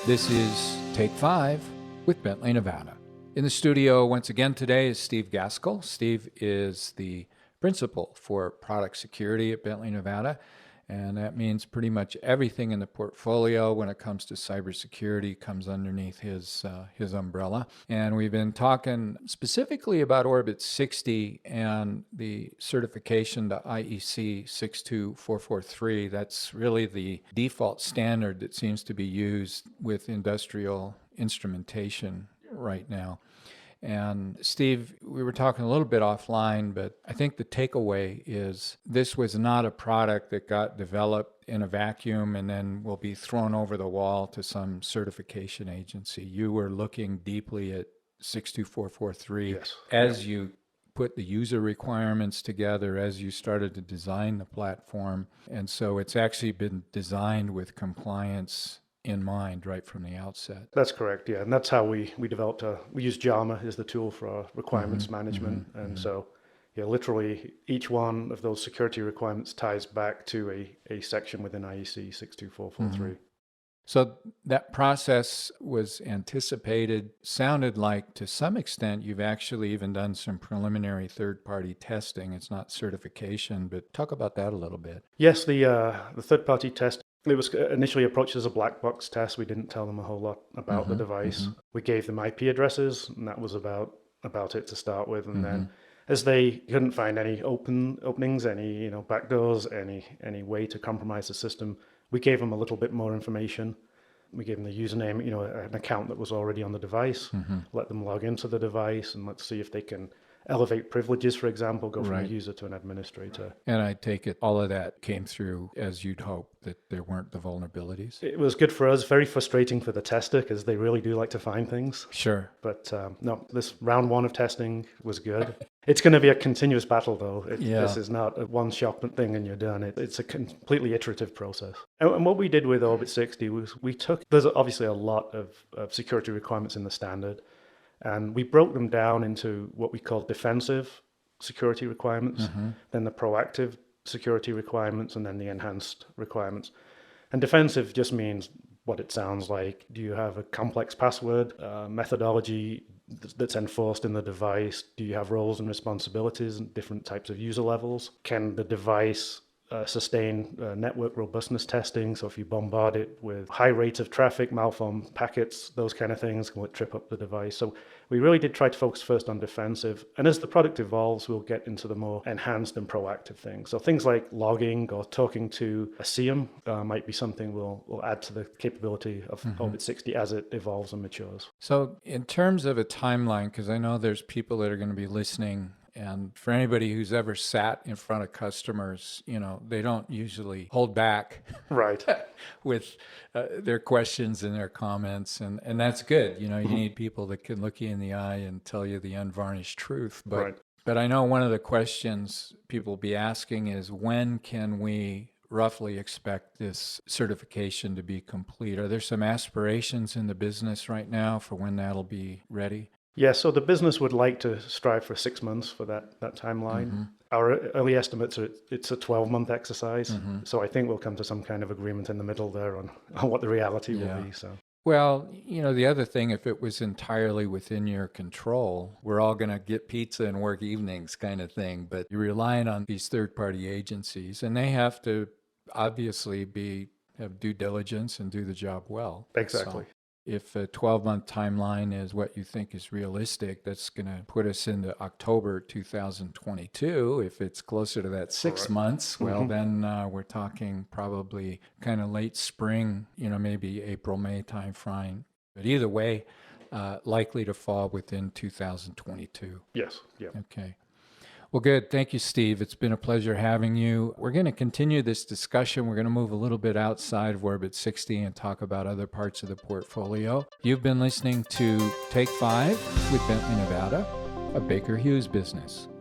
This is Take 5 with Bentley, Nevada. In the studio once again today is Steve Gaskell. Steve is the principal for product security at Bentley, Nevada, and that means pretty much everything in the portfolio when it comes to cybersecurity comes underneath his umbrella. And we've been talking specifically about Orbit 60 and the certification to IEC 62443. That's really the default standard that seems to be used with industrial instrumentation right now. And Steve, we were talking a little bit offline, but I think the takeaway is this was not a product that got developed in a vacuum and then will be thrown over the wall to some certification agency. You were looking deeply at 62443 as you put the user requirements together, as you started to design the platform. And so it's actually been designed with compliance in mind right from the outset. That's correct, yeah. And that's how we developed we use JAMA as the tool for our requirements management. So yeah, literally each one of those security requirements ties back to a section within IEC 62443. So that process was anticipated, sounded like to some extent you've actually even done some preliminary third-party testing. It's not certification, but talk about that a little bit. Yes, the third-party test, it was initially approached as a black box test. We didn't tell them a whole lot about the device. We gave them IP addresses, and that was about it to start with. And then as they couldn't find any openings, any backdoors, any way to compromise the system, we gave them a little bit more information. We gave them the username, an account that was already on the device, let them log into the device, and let's see if they can elevate privileges, for example, go from a user to an administrator. And I take it all of that came through as you'd hope, that there weren't the vulnerabilities? It was good for us, very frustrating for the tester because they really do like to find things. Sure. But no, this round one of testing was good. It's going to be a continuous battle, though. This is not a one-shot thing and you're done. It's a completely iterative process. And what we did with Orbit 60 was there's obviously a lot of security requirements in the standard, and we broke them down into what we call defensive security requirements, then the proactive security requirements, and then the enhanced requirements. And defensive just means what it sounds like. Do you have a complex password methodology that's enforced in the device? Do you have roles and responsibilities and different types of user levels? Can the device sustain network robustness testing? So if you bombard it with high rates of traffic, malformed packets, those kind of things can trip up the device. So we really did try to focus first on defensive. And as the product evolves, we'll get into the more enhanced and proactive things. So things like logging or talking to a SIEM might be something we'll add to the capability of Orbit 60 as it evolves and matures. So in terms of a timeline, because I know there's people that are going to be listening, and for anybody who's ever sat in front of customers, they don't usually hold back with their questions and their comments. And that's good. You need people that can look you in the eye and tell you the unvarnished truth. But I know one of the questions people will be asking is, when can we roughly expect this certification to be complete? Are there some aspirations in the business right now for when that'll be ready? Yeah, so the business would like to strive for 6 months for that timeline. Our early estimates are it's a 12-month exercise. So I think we'll come to some kind of agreement in the middle there on what the reality will be. So. Well, the other thing, if it was entirely within your control, we're all going to get pizza and work evenings kind of thing. But you're relying on these third-party agencies, and they have to obviously have due diligence and do the job well. Exactly. So if a 12-month timeline is what you think is realistic, that's going to put us into October 2022. If it's closer to that 6 months, well, then we're talking probably kind of late spring, maybe April, May timeframe. But either way, likely to fall within 2022. Yes. Yeah. Okay. Well, good. Thank you, Steve. It's been a pleasure having you. We're going to continue this discussion. We're going to move a little bit outside of Orbit 60 and talk about other parts of the portfolio. You've been listening to Take 5 with Bentley, Nevada, a Baker Hughes business.